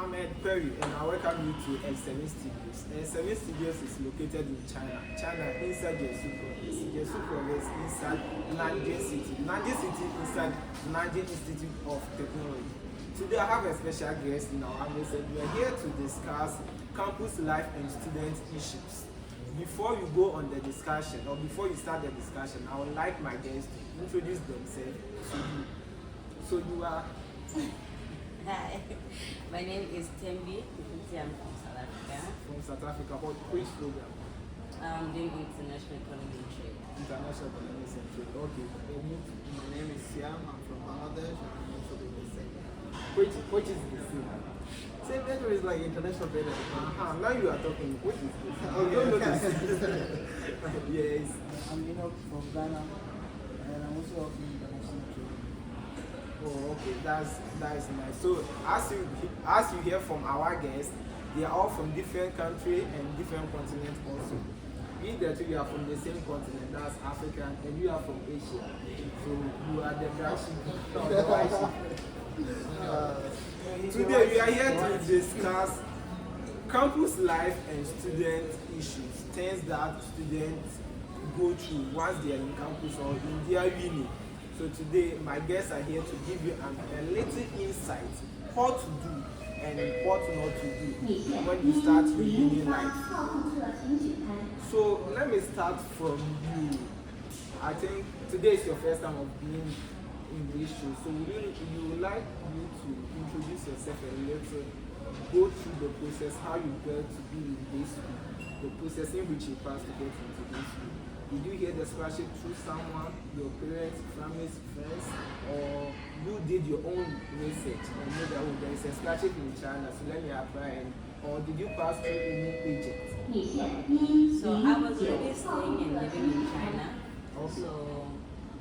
Ahmed Perry, and I welcome you to S7 Studios. S7 Studios is located in China. China inside Jesu Province. Jesu Province inside Nanjing City. Nanjing City inside Nanjing Institute of Technology. Today I have a special guest in our midst, and we are here to discuss campus life and student issues. Before you go on the discussion, or before you start the discussion, I would like my guests to introduce themselves to you. So you are. Hi, my name is Tembi. I'm from South Africa. From South Africa, what which program? I'm doing international economy and trade. International Economics and Trade. Okay. My name is Siam. I'm from Bangladesh and I'm also doing the same. Which is the same? Same major is like international trade. Now you are talking. Which is this? Oh, don't know yeah. this. Yes. I'm from Ghana, and I'm also working international trade. Oh, okay. That's nice. So as you hear from our guests, they are all from different country and different continents also. We the two, you are from the same continent, that's Africa, and you are from Asia. So you are the black sheep. No, the white sheep. Today we are here to discuss campus life and student issues, things that students go through once they are in campus or in their uni. So today my guests are here to give you a little insight what to do and what not to do when you start your uni life. So let me start from you. I think today is your first time of being in this show, so we would like you to introduce yourself a little, go through the process, how you got to be in this school, the process in which you passed to get into this school. Did you hear the scholarship through someone, your parents, families, friends, or you did your own research and know that there is a scholarship in China, so let me apply, or did you pass through any agent? So I was already staying and living in China. Okay. So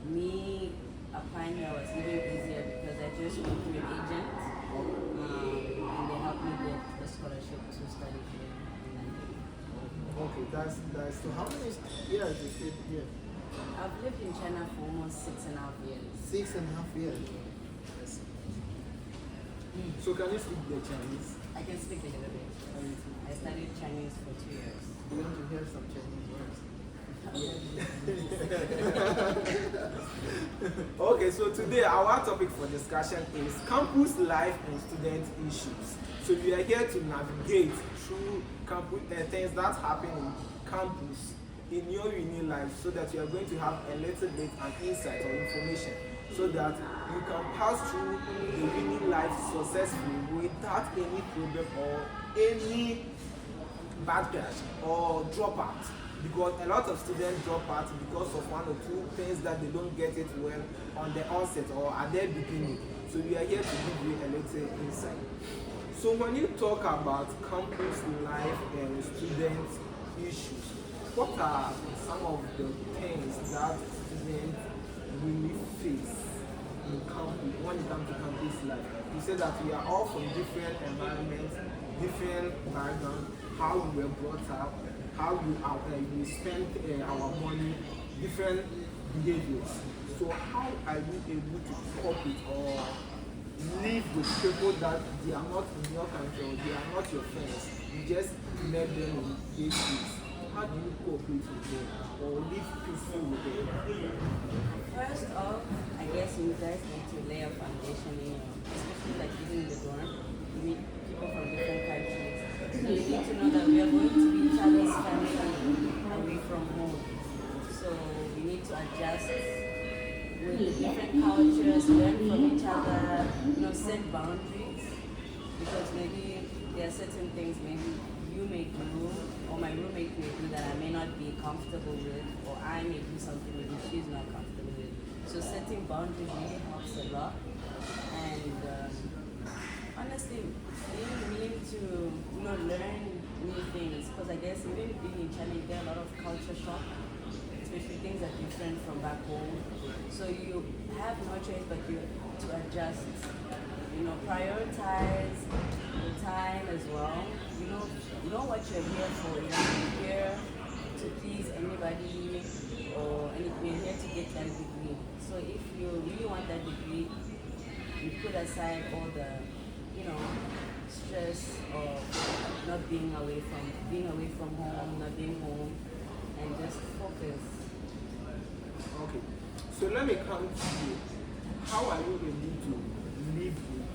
me applying here was even easier because I just went through an agent, and they helped me get the scholarship to study here in Nanjing. Okay, that's So how many years you stayed here? I've lived in China for almost 6.5 years. 6.5 years. so. Can you speak the Chinese? I can speak a little bit. I studied Chinese for 2 years. You want to hear some Chinese words? Okay, so today our topic for discussion is campus life and student issues. So we are here to navigate through campus things that happen in campus in your uni life, so that you are going to have a little bit an insight or information, so that you can pass through the uni life successfully without any problem or any bad crash or dropout. Because a lot of students drop out because of one or two things that they don't get it well on the onset or at their beginning. So we are here to give you a little insight. So when you talk about campus life and student issues, what are some of the things that students really face in campus when it comes to campus life? You said that we are all from different environments, different backgrounds, how we were brought up, how we spend our money, different behaviors. So how are you able to cope with or live with people that they are not in your country or they are not your friends? You just met them on days. How do you cope with them or live peaceful with them? First off, I guess you guys need to lay a foundation in, especially like living in the dorm. You meet people from different countries. So you need to know that we are going to be each other's family away from home. So we need to adjust with the different cultures, learn from each other, set boundaries. Because maybe there are certain things maybe you may do or my roommate may do that I may not be comfortable with, or I may do something maybe she's not comfortable with. So setting boundaries really helps a lot. And honestly, being willing to learn new things, because I guess even being in China, you get a lot of culture shock, especially things are different from back home. So you have no choice but to adjust. Prioritize your time as well. You know what you're here for. You're not here to please anybody or anything. You're here to get that degree. So if you really want that degree, you put aside all the you know, stress of not being away from home, not being home, and just focus. Okay. So let me come to you. How are you able to live with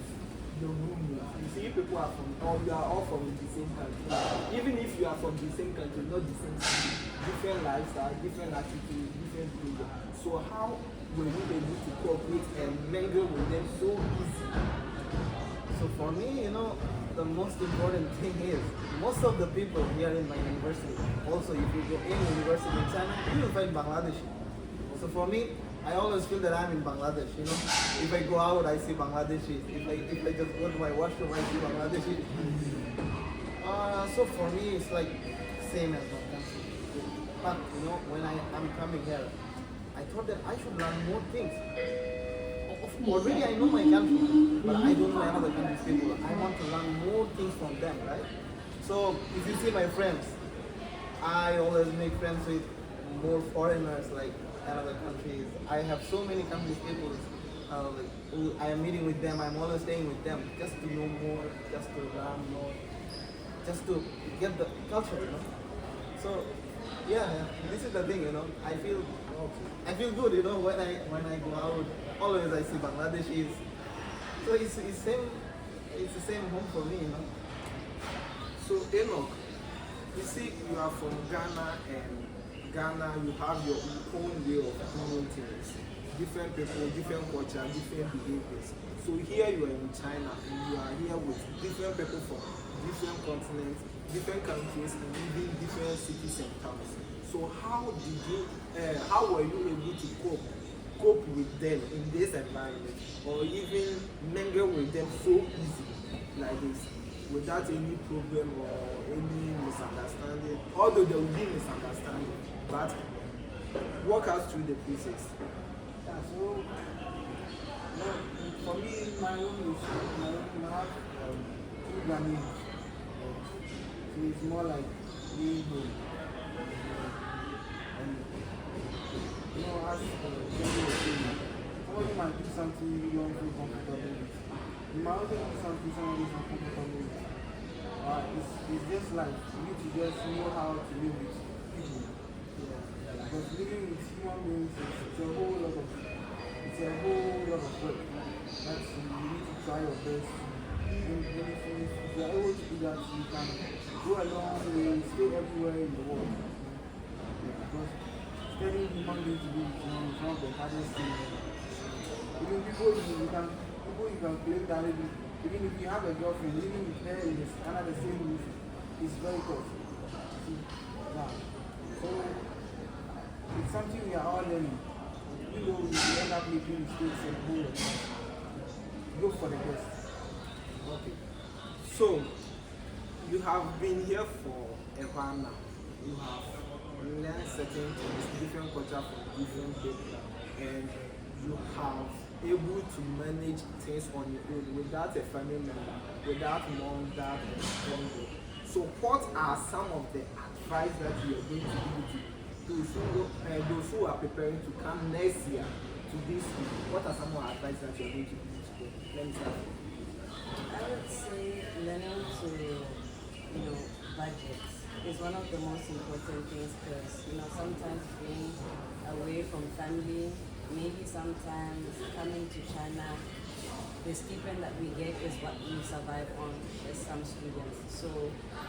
your roommates? You see, people are from, or you are all from the same country. Even if you are from the same country, not the same city, different lifestyle, different attitude, different behavior. So how were you able to cooperate and mingle with them so easy? So for me, the most important thing is most of the people here in my university, also if you go in university in China, you will find Bangladeshi. So for me, I always feel that I'm in Bangladesh. If I go out, I see Bangladeshi. If I just go to my washroom, I see Bangladeshi. So for me, it's like same as my country. But when I'm coming here, I thought that I should learn more things. Already I know my country, but I don't know another country's people. I want to learn more things from them, right? So if you see my friends, I always make friends with more foreigners, like another countries. I have so many countries people. Who I am meeting with them. I'm always staying with them just to know more, just to learn more, just to get the culture. So yeah, this is the thing. I feel good. When I go out, always I see Bangladeshis. So it's the same home for me. So Enoch, you see, you are from Ghana, and Ghana, you have your own way of doing things. Different people, different culture, different behaviors. So here you are in China, and you are here with different people from different continents, different countries, and even different cities and towns. So how were you able to cope with them in this environment, or even mingle with them so easy like this, without any problem or any misunderstanding? Although there will be misunderstanding, but walk us through the process. Yeah, so for me, my room is I have two Ghanaians. So it's more like being home. And as somebody might do something you don't feel comfortable with. You might also do something somebody is uncomfortable with. It's just like you need to just know how to live with people. Because living with human beings it's a whole lot of work. That you need to try your best. And if you are able to do that, you can go a long way, stay everywhere in the world. Because studying human beings to be with is one of the hardest things. Even people you can claim that even if you have a girlfriend, living with her under the same roof is very tough. See, yeah. So it's something we are all learning. Even though we end up making mistakes and whole lot, go for the best. Okay. So you have been here for a while now. You have learned certain things, different culture from different people, and you have able to manage things on your own without a family member, without mom, dad, and family. So what are some of the advice that you are going to give to those who are preparing to come next year to this school? What are some of the advice that you are going to give to them? Let me start. I would say learning to, budget is one of the most important things because, sometimes being away from family, maybe sometimes coming to China, the stipend that we get is what we survive on as some students. So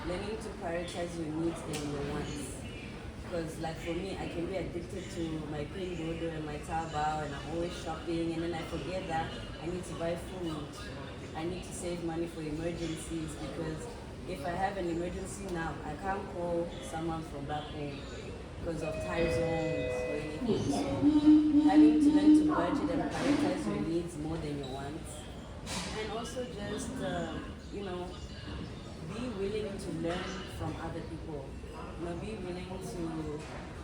learning to prioritize your needs and your wants. Because like for me, I can be addicted to my Pinduoduo and my Taobao and I'm always shopping and then I forget that I need to buy food. I need to save money for emergencies because if I have an emergency now, I can't call someone from back home because of time zones or anything. So having to learn to budget and prioritize your needs more than your wants. And also just, be willing to learn from other people. Be willing to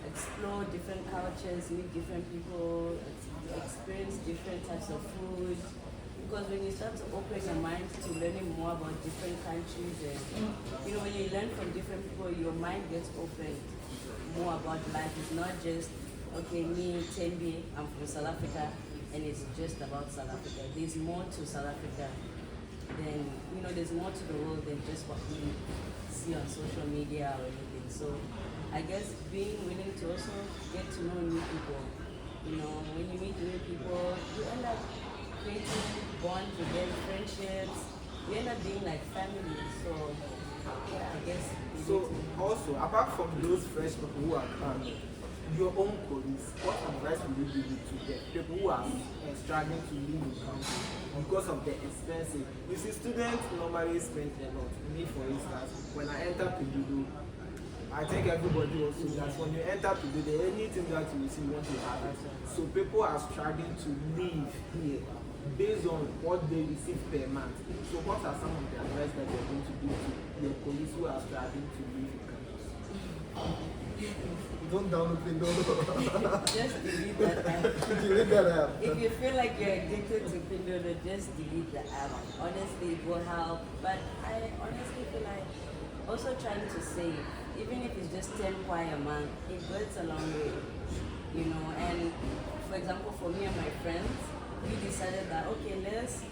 explore different cultures, meet different people, experience different types of food. Because when you start to open your mind to learning more about different countries and when you learn from different people, your mind gets opened more about life. It's not just, okay, me, Tembi, I'm from South Africa and it's just about South Africa. There's more to South Africa. then there's more to the world than just what we see on social media or anything. So I guess being willing to also get to know new people. When you meet new people, you end up creating bonds with them, friendships. You end up being like family. So yeah, I guess. So also, apart from those fresh people who are coming, your own colleagues, what advice would you give to them? People who are struggling to live in country because of the expenses. You see, students normally spend a lot. Me, for instance, when I enter Pedudo, I think everybody also that when you enter Pedudo, anything that you receive, you want to have it. So people are struggling to live here based on what they receive per month. So what are some of the advice that you're going to give to your colleagues who are struggling to live in campus? Don't download Pindo. Just delete that app. Delete that app. If you feel like you're addicted to Pinduoduo, just delete the app. Honestly, it will help. But I honestly feel like also trying to save, even if it's just 10 kwai a month, it goes a long way. And for example, for me and my friends, we decided that okay, let's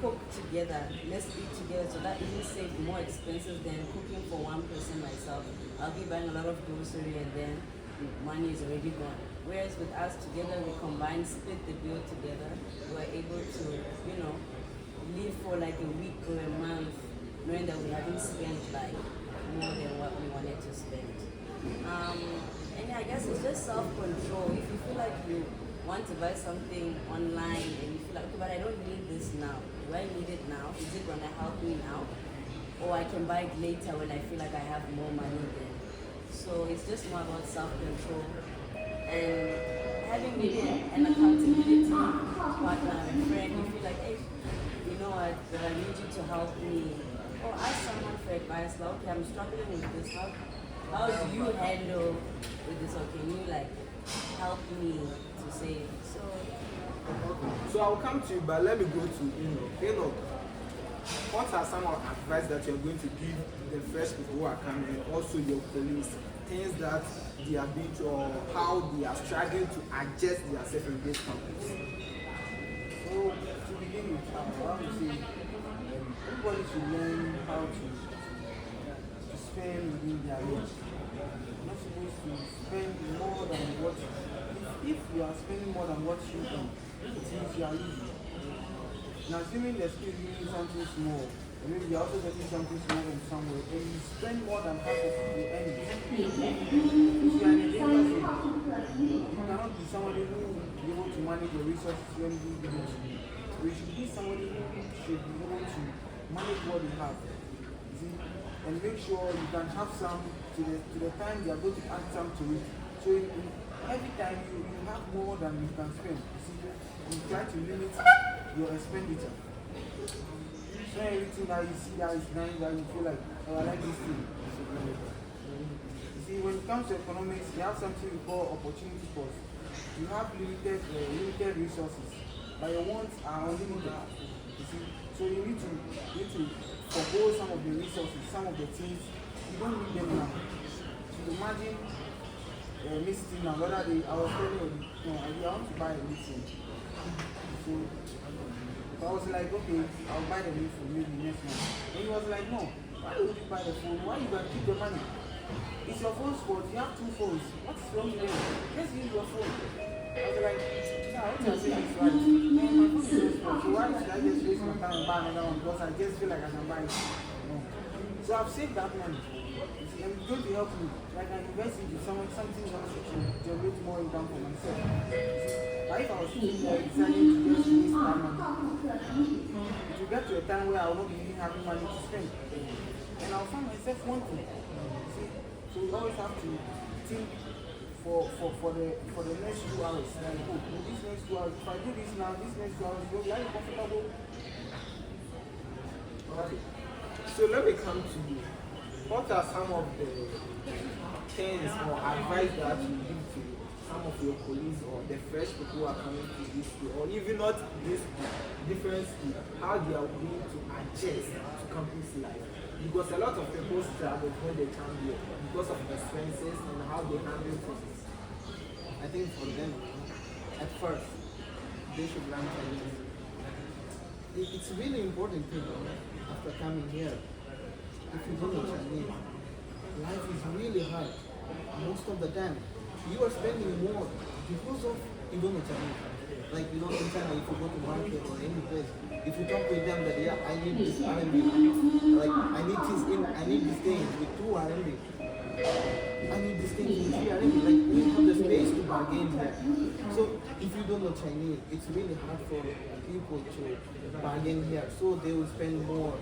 cook together, let's eat together, so that even save more expenses than cooking for one person myself. I'll be buying a lot of grocery and then the money is already gone. Whereas with us together, we combine, split the bill together, we're able to, live for like a week or a month, knowing that we haven't spent like more than what we wanted to spend. And yeah, I guess it's just self-control. If you feel like you want to buy something online and you feel like, okay, but I don't need this now. Do I need it now? Is it gonna help me now? Or I can buy it later when I feel like I have more money then. So it's just more about self-control and having maybe an accountability partner, a friend. You feel like, hey, you know what, but I need you to help me. Or ask someone for advice, like, okay, I'm struggling with this. How do you handle with this? Or can you like help me to save? So I'll come to you, but let me go to Enoch. What are some of the advice that you're going to give the fresh people who are coming and also your colleagues? Things that they are doing or how they are struggling to adjust themselves in this campus? So to begin with, I want to say everybody should learn how to spend within their means. You're not supposed to spend more than what if you are spending more than what you can, it means you are using. Now assuming they're still using something small, and maybe you're also getting something small from somewhere, and you spend more than half of the earnings. If you are in a danger zone, you cannot be somebody who will be able to manage your resources when you need to. So you should be somebody who should be able to manage what you have. You see? And make sure you can have some to the time you are going to add some to it. So every time you have more than you can spend, you see, you try to limit your expenditure. So everything that you see that is nice, that you feel like, oh, I like this thing. You see, when it comes to economics, you have something we call opportunity cost. You have limited resources, but your wants are unlimited. You see, so you need to forgo some of the resources, some of the things you don't need them now. So imagine this thing now. Whether I was telling you, I want to buy a new phone. So I was like, okay, I'll buy the new phone maybe next month. And he was like, no, why would you buy the phone? Why you gonna keep the money? It's your phone's fault. You have two phones. What's wrong with them? Just use your phone. I was like, yeah, what you're saying is right. Man, my phone is so small. So why should I just waste my time and buy another one? Because I just feel like I can buy it. No. So I've saved that money. You see, and it's going to help me. Like I invest into something else to generate more income for myself. But if I was sitting there deciding to just waste that money, it will get to a time where I will not be even having money to spend. And I'll find myself wanting. You see? So we always have to think for the next 2 hours. Like, oh, in these next 2 hours, if I do this now, these next 2 hours, will I be comfortable? Okay. So let me come to you. What are some of the things or advice that you give to some of your colleagues or the fresh people who are coming to this school, or even not this different school, how they are going to adjust to campus life? Because a lot of people struggle when they come here because of expenses and how they handle things. I think for them, at first, they should learn Chinese. it's really important thing, after coming here. If you don't know Chinese, life is really hard. Most of the time, you are spending more because of you don't know Chinese. Like in China, if you go to market or any place, if you talk with them that yeah, I need this RMB, like I need this thing with 2 RMB. I need this thing with 3 RMB. Like we have the space to bargain here. So if you don't know Chinese, it's really hard for people to bargain here. So they will spend more.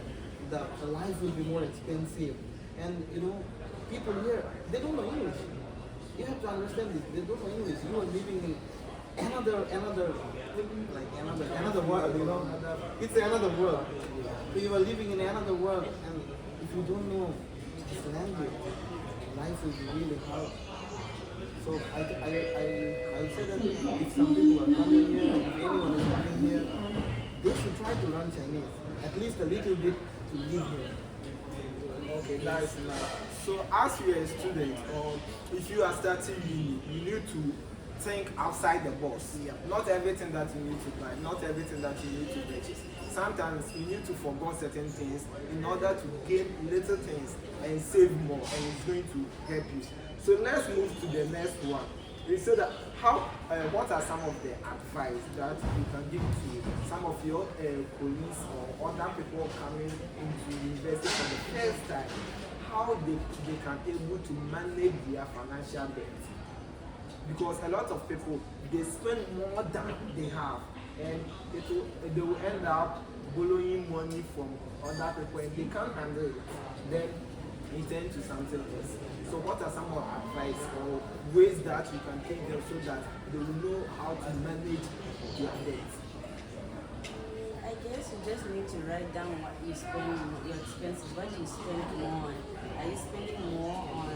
The life will be more expensive, and people here they don't know English. You have to understand this. They don't know English. You are living in another world. It's another world. So you are living in another world, and if you don't know this language, life will be really hard. So I say that if some people are coming here, if anyone is coming here, they should try to learn Chinese, at least a little bit to live here. Okay, that's nice. So as you are a student, or if you are starting uni, you need to think outside the box. Yeah. Not everything that you need to buy, not everything that you need to purchase. Sometimes you need to forgo certain things in order to gain little things and save more, and it's going to help you. So let's move to the next one. We say that what are some of the advice that you can give to some of your colleagues or other people coming into university for the first time, how they can able to manage their financial debt? Because a lot of people, they spend more than they have, and they will end up borrowing money from other people, and they can't handle it. Then it turns to something else. So what are some more advice or ways that you can take them so that they will know how to manage their debt? I guess you just need to write down what you spend, your expenses, what you spend more on. Are you spending more on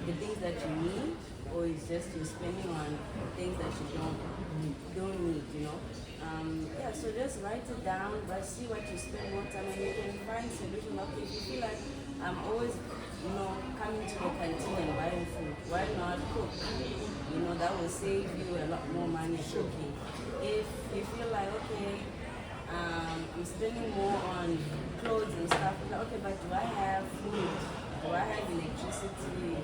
the things that you need, or is just you're spending on things that you don't need, Yeah, so just write it down, but see what you spend more time, and you can find solution. Okay, if you feel like I'm always coming to the canteen and buying food, why not cook? That will save you a lot more money cooking. If you feel like, okay, I'm spending more on clothes and stuff, okay, but do I have food? Do I have electricity?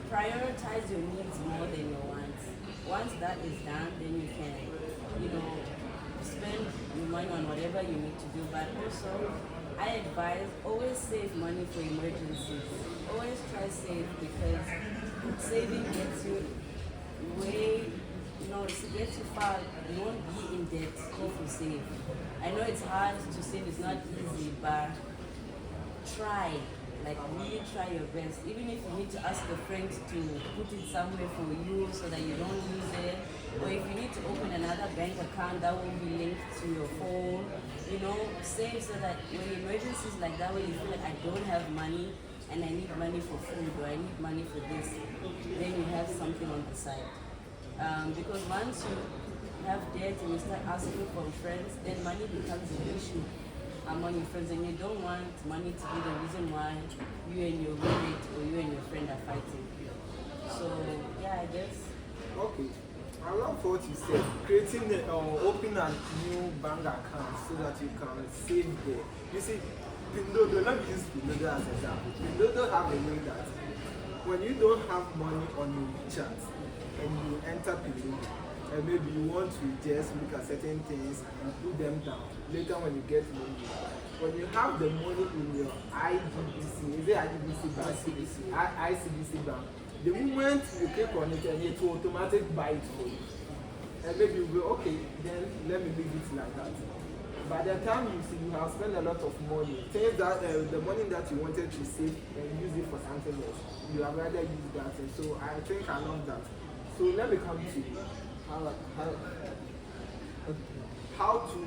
Prioritize your needs more than your wants. Once that is done, then you can, spend your money on whatever you need to do. But also, I advise always save money for emergencies. Always try save, because saving gets you way, it gets you far. You won't be in debt if you save. I know it's hard to save, it's not easy, but try. Like really try your best. Even if you need to ask a friend to put it somewhere for you so that you don't lose it, or if you need to open another bank account that will be linked to your phone, save so that when emergencies like that, when you feel like I don't have money and I need money for food or I need money for this, then you have something on the side. Because once you have debt and you start asking for friends, then money becomes an issue among your friends, and you don't want money to be the reason why you and your roommate or you and your friend are fighting. So yeah, I guess. Okay, I love what you said. Creating open a new bank account so that you can save there. You see, Pindodo, let me use Pindodo as an example. Pindodo have a way that when you don't have money on your chat and you enter Pindodo, and maybe you want to just look at certain things and put them down. Later when you get money, when you have the money in your IDBC, is it IDBC bank? ICBC bank. The moment you click on it, and it will automatically buy it for you. And maybe you go, okay, then let me leave it like that. By the time you see you have spent a lot of money, things that the money that you wanted to save and use it for something else, you have rather used that. And so I think I love that. So let me come to you. How to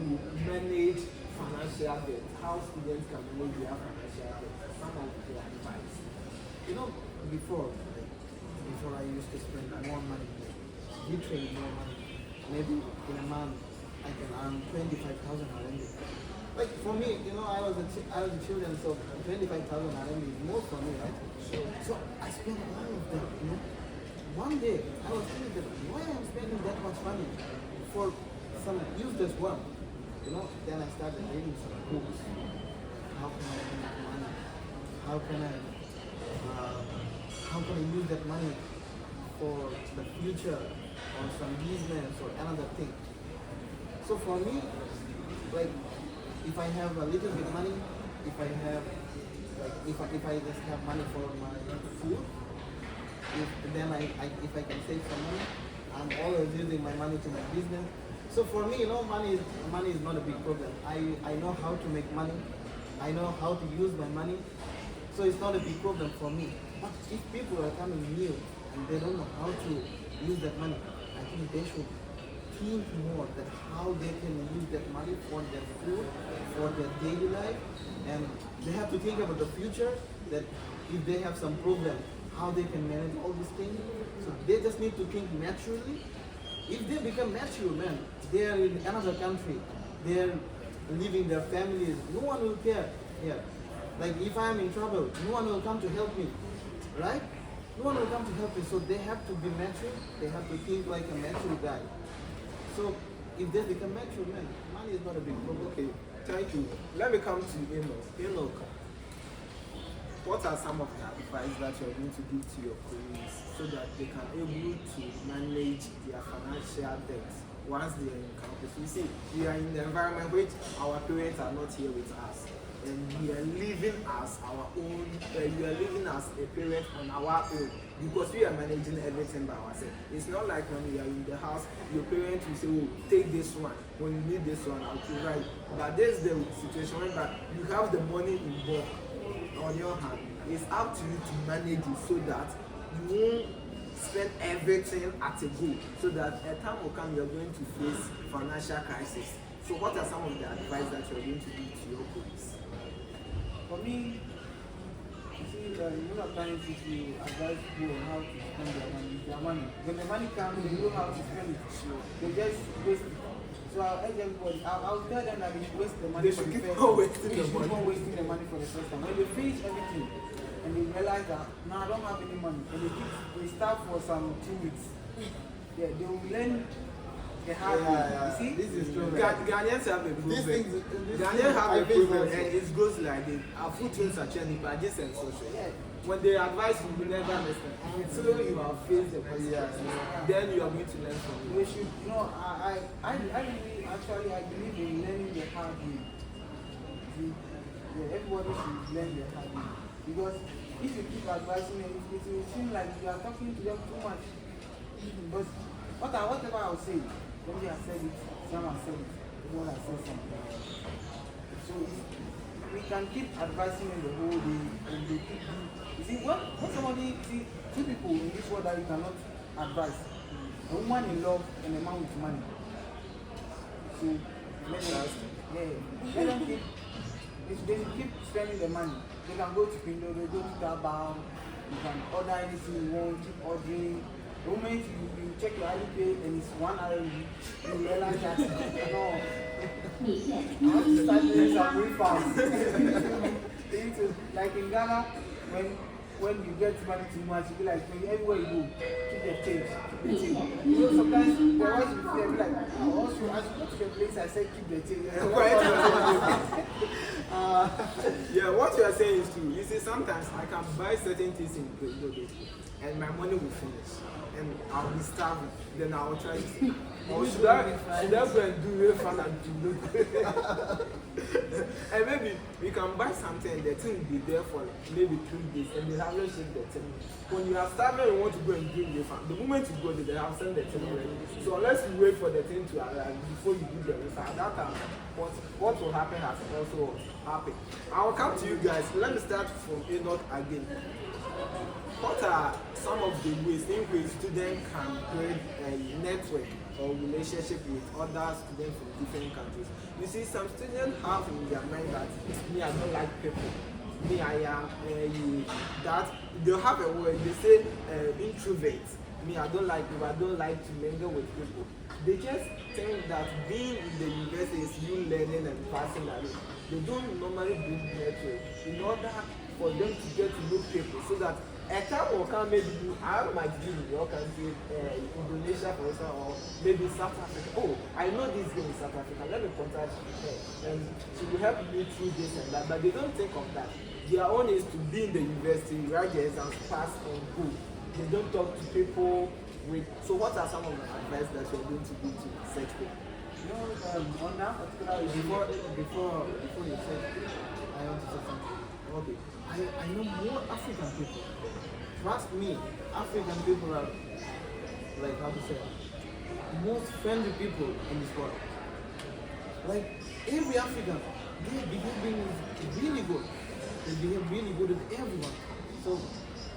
manage financial debt, how students can manage their financial debt, some of their advice. Before I used to spend more money, literally more money. Maybe in a month I can earn 25,000 RMB. Like for me, I was a children, so 25,000 RMB is more for me, right? So I spent all of that, One day I was thinking that why I'm spending that much money for some useless one. Then I started reading some books. How can I make money? How can I, uh, how can I use that money for the future or some business or another thing? So for me, like if I have a little bit money, if I have like if I just have money for my food, if I can save some money, I'm always using my money to my business. So for me, money is not a big problem. I know how to make money. I know how to use my money. So it's not a big problem for me. But if people are coming new and they don't know how to use that money, I think they should think more that how they can use that money for their food, for their daily life, and they have to think about the future, that if they have some problem, how they can manage all these things. So they just need to think naturally. If they become mature, man, they are in another country, they are leaving their families, no one will care here. Like if I am in trouble, no one will come to help me, right? No one will come to help me. So they have to be mature, they have to think like a mature guy. So if they become mature, man, money is not a big problem. Okay, thank you. Let me come to Enoch. Enoch, what are some of the advice that you're going to give to your colleagues so that they can able to manage their financial debt once they are in campus? You see, we are in the environment which our parents are not here with us, and we are living as our own. We are living as a parent on our own because we are managing everything by ourselves. It's not like when we are in the house, your parents will say, "Oh, take this one. When you need this one, I'll provide." But there's the situation where you have the money in bulk on your hand. It's up to you to manage it so that you won't spend everything at a go, so that a time will come you're going to face financial crisis. So what are some of the advice that you're going to give to your colleagues? For me, you see, most of the times if you advise people on how to spend their money, when the money comes, they know how to spend it. They just waste it. So I'll urge everybody, I'll tell them that they should waste the money They for should the keep first on time. wasting They the should money. keep on wasting the money for the first time. When they finish everything and they realize that, no, I don't have any money, and they start for some 2 weeks. Yeah, they will learn the hard way. You see? This is true. Ghanaians have a problem. Ghanaians have a problem, and it goes like this. Our food chains are trending, but just and social. Yeah. When they advise you, you never listen. Until you have faced the consequences, then you are going to learn from They it. should, I really, actually, I believe in learning the hard way. See, yeah, everybody should learn the hard way. Because if you keep advising them, it will seem like you are talking to them too much. But whatever I will say, somebody has said it, someone said it, everyone has said something. So we can keep advising them the whole day, and they keep. You see, when somebody, see, two people in this world that you cannot advise, a woman in love and a man with money. So let them keep. If they keep spending the money, they can go to Pindo, they go to Tabam, you can order anything you want, keep ordering. The moment you check your ID and it's 1 hour, you realize that no, I have to start doing some refunds. Like in Ghana, when you get money too much, you be like, everywhere you go, keep the change, keep the change. You know, sometimes the wife will be like, oh, also, as you go to the place, I said keep the change. Yeah, what you are saying is true. You see, sometimes I can buy certain things in Pindo, and my money will finish, and I'll be starving. Then I'll try to see, or should I go and do refund and do and maybe we can buy something and the thing will be there for maybe 3 days and they haven't shipped the thing. When you are starving and want to go and do refund, the moment you go there, they have sent the thing already. So unless you wait for the thing to arrive before you do the refund, that time what will happen has also happened. I will come to you guys. Let me start from Enoch again. What are some of the ways in which students can build a network or relationship with other students from different countries? You see, some students have in their mind that me, I don't like people. Me, I am that they have a word. They say introvert. Me, I don't like people. I don't like to mingle with people. They just think that being in the university is you learning and passing away. They don't normally build network in order for them to get to know people so that a time will come, maybe I might be in your country, Indonesia for example, or maybe South Africa. Oh, I know this game in South Africa, let me contact her and she will help me through this and that, but they don't think of that. Their own is to be in the university, write the exams, pass and go. They don't talk to people with, so what are some of the advice that you're going to give to such people? You know, on that particular issue, Before you say, I want to say something. Okay. I know more African people. Trust me, African people are, like, how to say, most friendly people in this world. Like, every African, their behavior is really good. They behave really good with everyone. So,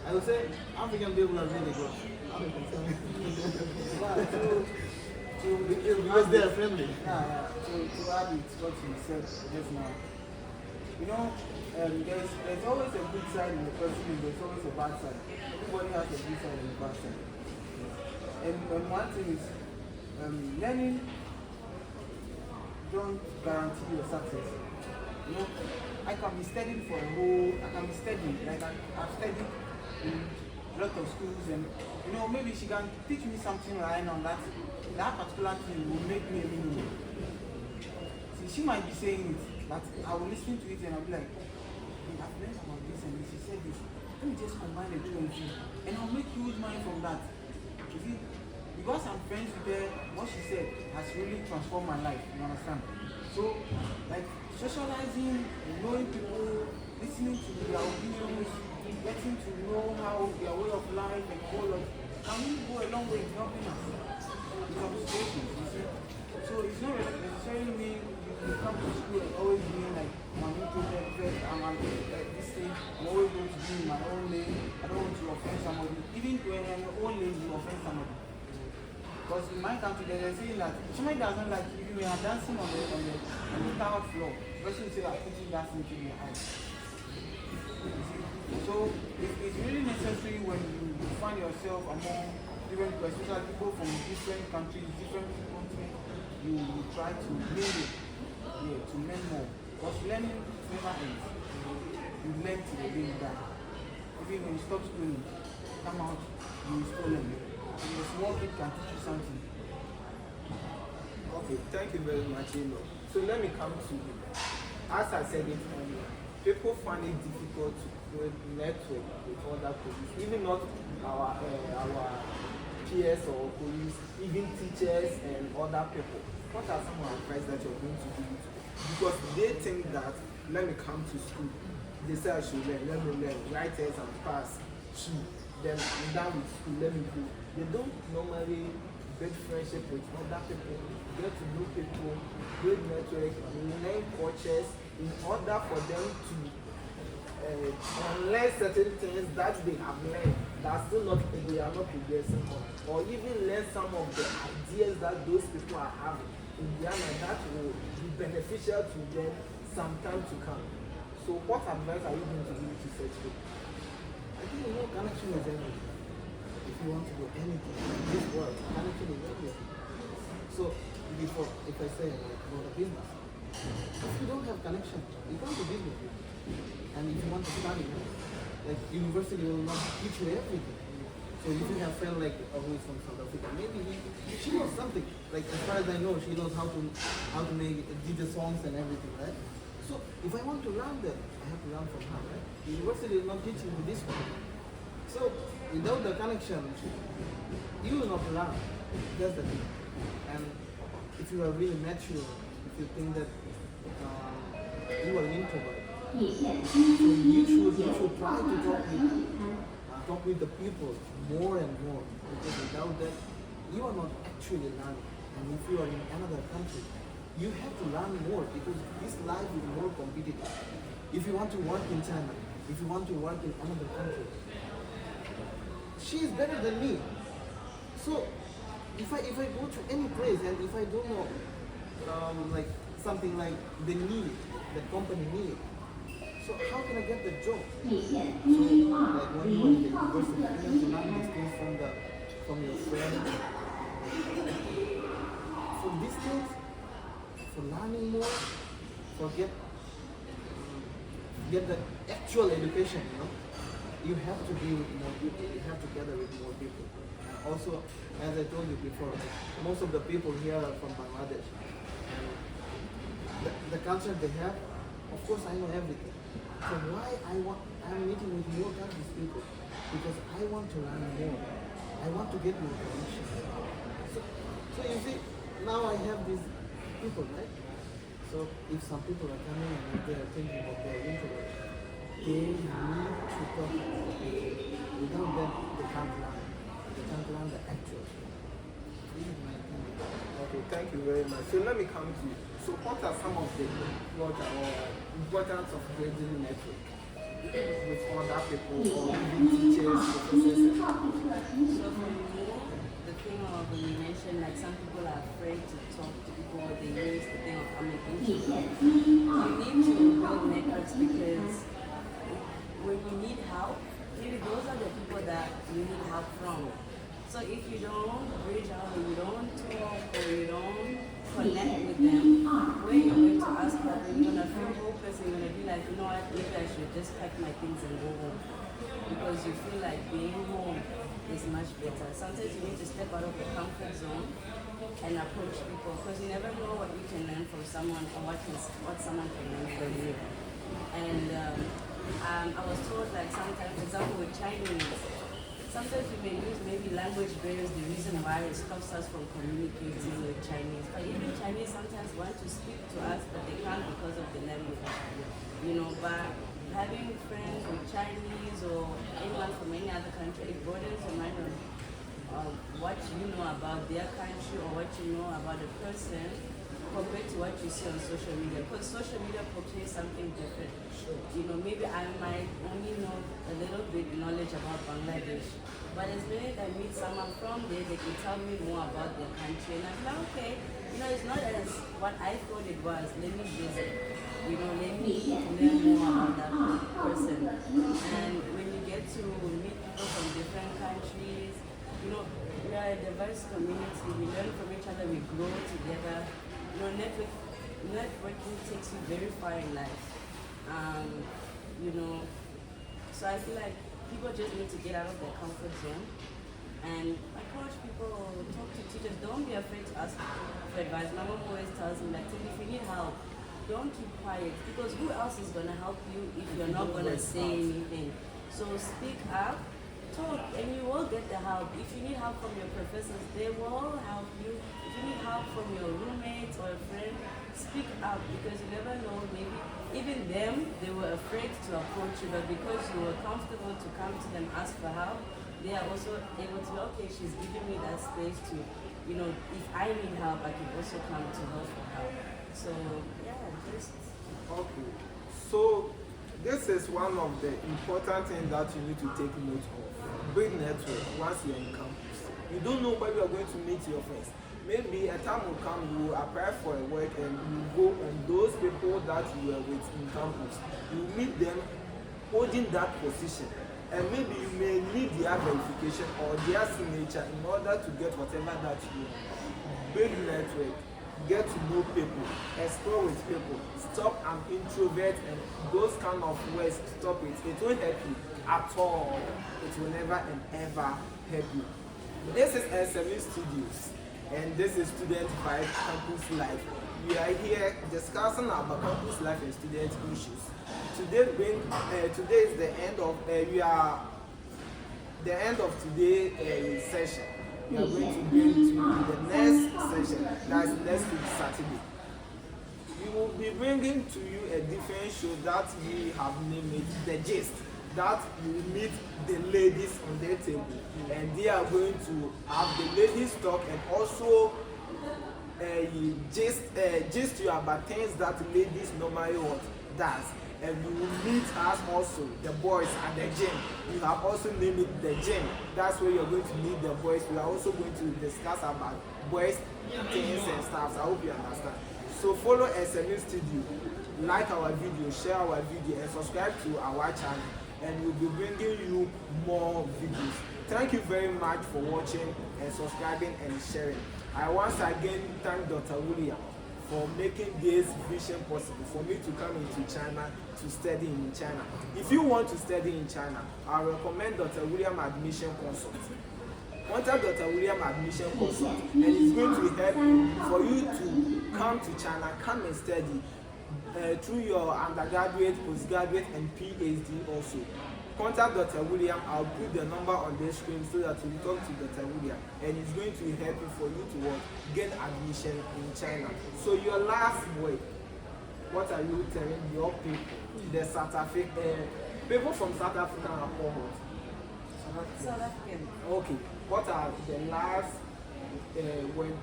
I would say African people are really good. Because they are friendly. yeah, to add it what you said just now, you know, there's always a good side in the person and there's always a bad side. Everybody has a good side and a bad side. And one thing is, learning don't guarantee your success. You know, I can be studying like I've studied in a lot of schools and, you know, maybe she can teach me something lying on that particular thing will make me a millionaire. See, she might be saying it, but I will listen to it and I'll be like, hey, I've learned about this and this, she said this. Let me just combine the two and see. And I'll make huge money from that. You see, because I'm friends with her, what she said has really transformed my life, you understand? So, like, socializing, knowing people, listening to their opinions, getting to know how their way of life and all of can really go a long way in helping us in some situations, you see. So it's not necessarily mean you come to school and always being like, I'm introverted, this thing, I'm always going to be in my own lane, I don't want to offend somebody. Even when you're in your own lane, you offend somebody. Because in my country, they're saying that somebody doesn't like you when you're dancing on the tower floor. Especially say I'm putting that thing in your eyes. So it's really necessary when you find yourself among different people, especially people from different countries, different continents, you try to learn it, to learn more. Because learning never ends. You learn till the day you die. Even when you stop schooling, come out, you will still learn. And a small kid can teach you something. Okay, thank you very much, Eno. So let me come to you. As I said it earlier, people find it difficult to network with other police, even not our peers or police, even teachers and other people. What are some of the advice that you're going to give? Because they think that, let me come to school, they say I should learn, let me learn, write tests and pass, then I'm done with school, let me go. They don't normally build friendship with other people, get to know people, build network, learn cultures in order for them to unlearn certain things that they have learned that still not they are not progressing on, or even learn some of the ideas that those people are having in their mind that will be beneficial to them some time to come. So what advice are you going to give to such people? I think connection is everything. If you want to do anything in this world, connection is everything. So if I say like about a business, if you don't have connection, you can't do business. And if you want to study, like university will not teach you everything. So if you have friend like who is from South Africa, maybe she knows something. Like as far as I know, she knows how to make DJ songs and everything, right? So if I want to learn that, I have to learn from her, right? The university is not teaching me this one. So without the connection, you will not learn. That's the thing. And if you are really mature, if you think that you are an introvert, so you should try to talk with the people more and more, because without that, you are not actually learning. And if you are in another country, you have to learn more, because this life is more competitive. If you want to work in China, if you want to work in another country, she is better than me. So if I go to any place and if I don't know like something like the need, the company need, so how can I get the job? So like when you are in the university, you have to learn these things from your friends. For these things, for learning more, for get the actual education, you have to be with more people. You have to gather with more people. And also, as I told you before, like, most of the people here are from Bangladesh. And the culture they have, of course, I know everything. So why I'm meeting with more countries people because I want to learn more. I want to get more connection. So you see, now I have these people, right? So if some people are coming and if they are thinking that they are introvert, they need to talk to people. Without them, they can't learn. They can't learn the actual. This is my opinion. Okay, thank you very much. So let me come to you. So what are some of the importance of building network with other people or even teachers, professors? So for me, the thing of when you mentioned like some people are afraid to talk to people, they use the thing of communication. You need to build networks because when you need help, maybe those are the people that you need help from. So if you don't reach out, or you don't talk, or you don't connect with them, where you're going to ask help, and you're gonna feel hopeless, and you're gonna be like, you know what, maybe I should just pack my things and go home. Because you feel like being home is much better. Sometimes you need to step out of the comfort zone and approach people because you never know what you can learn from someone or what someone can learn from you. And I was told like sometimes, for example, with Chinese, sometimes we may use maybe language barriers, the reason why it stops us from communicating with Chinese. But even Chinese sometimes want to speak to us, but they can't because of the language. You know, but having friends with Chinese or anyone from any other country, it broadens your mind on what you know about their country or what you know about a person compared to what you see on social media. Because social media portrays something different. You know, maybe I might only know a little bit knowledge about Bangladesh, but as minute I meet someone from there, they can tell me more about their country, and I'm like, okay, you know, it's not as what I thought it was. Let me visit. You know, let me learn more about that person. And when you get to meet people from different countries, you know, we are a diverse community. We learn from each other. We grow together. You know, networking takes you very far in life. You know, so I feel like people just need to get out of their comfort zone and approach people, talk to teachers. Don't be afraid to ask for advice. My mom always tells me, like, if you need help, don't keep quiet because who else is going to help you if you're not going to say anything? So speak up, talk, and you will get the help. If you need help from your professors, they will help you. If you need help from your roommates or a friend, speak up because you never know, maybe even them, they were afraid to approach you, but because you were comfortable to come to them, ask for help, they are also able to be, okay, she's giving me that space to, you know, if I need help, I can also come to her for help. So, yeah, just... Okay. So, this is one of the important things that you need to take note of. Build network once you're in campus. You don't know where you are going to meet your friends. Maybe a time will come, you will apply for a work and you go and those people that you were with in campus, you meet them holding that position. And maybe you may need their verification or their signature in order to get whatever that you want. Build network, get to know people, explore with people, stop an introvert and those kind of words, stop it. It won't help you at all. It will never and ever help you. This is SME Studios. And this is Student Vibe Campus Life. We are here discussing about campus life and student issues. Today is the end of today's session. We are going to go to the next session. That's next week Saturday. We will be bringing to you a different show that we have named it The Gist. That you will meet the ladies on their table and they are going to have the ladies talk and also gist you about things that ladies normally does. And you will meet us also, the boys at the gym. We have also named it The Gym. That's where you're going to meet the boys. We are also going to discuss about boys things and stuff. So I hope you understand. So follow SME Studio, like our video, share our video and subscribe to our channel. And we'll be bringing you more videos. Thank you very much for watching and subscribing and sharing. I once again thank Dr. William for making this vision possible for me to come into China to study in China. If you want to study in China, I recommend Dr. William Admission Consult. Contact Dr. William Admission Consult, and it's going to help you for you to come to China, come and study through your undergraduate, postgraduate, and PhD also. Contact Dr. William. I'll put the number on the screen so that you talk to Dr. William, and it's going to help you for you to get admission in China. So your last word, what are you telling your people, the South African people from South Africa are called? South African. Okay, what are the last word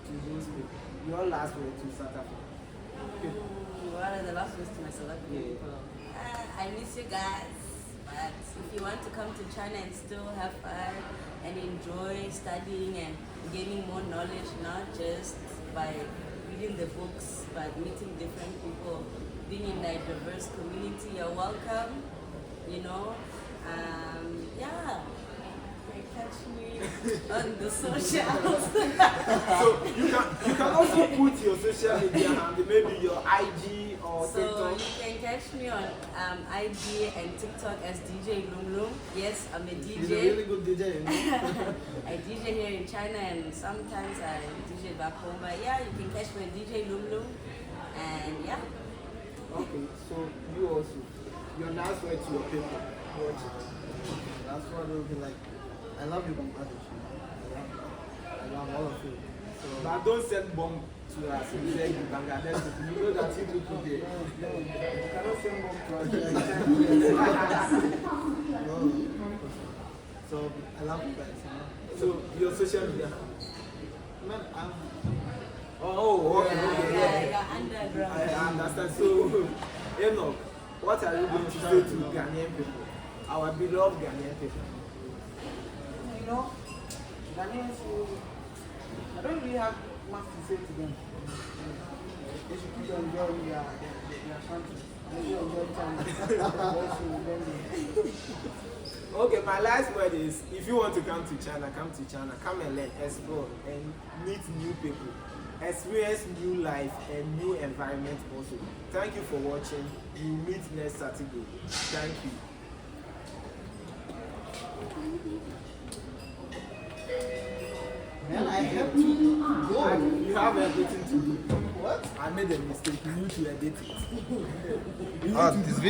to those people? Your last word to South Africa people? What are the last words to my South African people? I miss you guys. But if you want to come to China and still have fun and enjoy studying and gaining more knowledge, not just by reading the books, but meeting different people, being in a diverse community, you're welcome, you know. Yeah, you can catch me on the socials. So you can also put your social media handle, maybe your IG or So TikTok. you can catch me on IG and TikTok as DJ Lum Lum. Yes, I'm a DJ. He's a really good DJ. You know? I DJ here in China and sometimes I DJ back home. But yeah, you can catch me on DJ Lum Lum. And yeah. Okay, so you also, your last word to your people. Watch. That's what it will be like. I love you, Bangladesh. I love all of you. So, But don't send bomb to us in Bangladesh. You know that you people there. You cannot send more to us. so I love you guys. You know? So your social media. Man, Oh, okay, okay, yeah. You're underground. I understand. So, Enoch, what are you going to say to Ghanaian people, our beloved Ghanaian people? You know, Ghanaians, I don't really have much to say to them. They should keep enjoying their country. Maybe enjoy China. Also, then Okay, my last word is, if you want to come to China, come and learn, explore, and meet new people, experience new life and new environment also. Thank you for watching. We'll meet next Saturday. Thank you. man, I have to go. You have everything to do. What? I made a mistake. You need to edit it. This video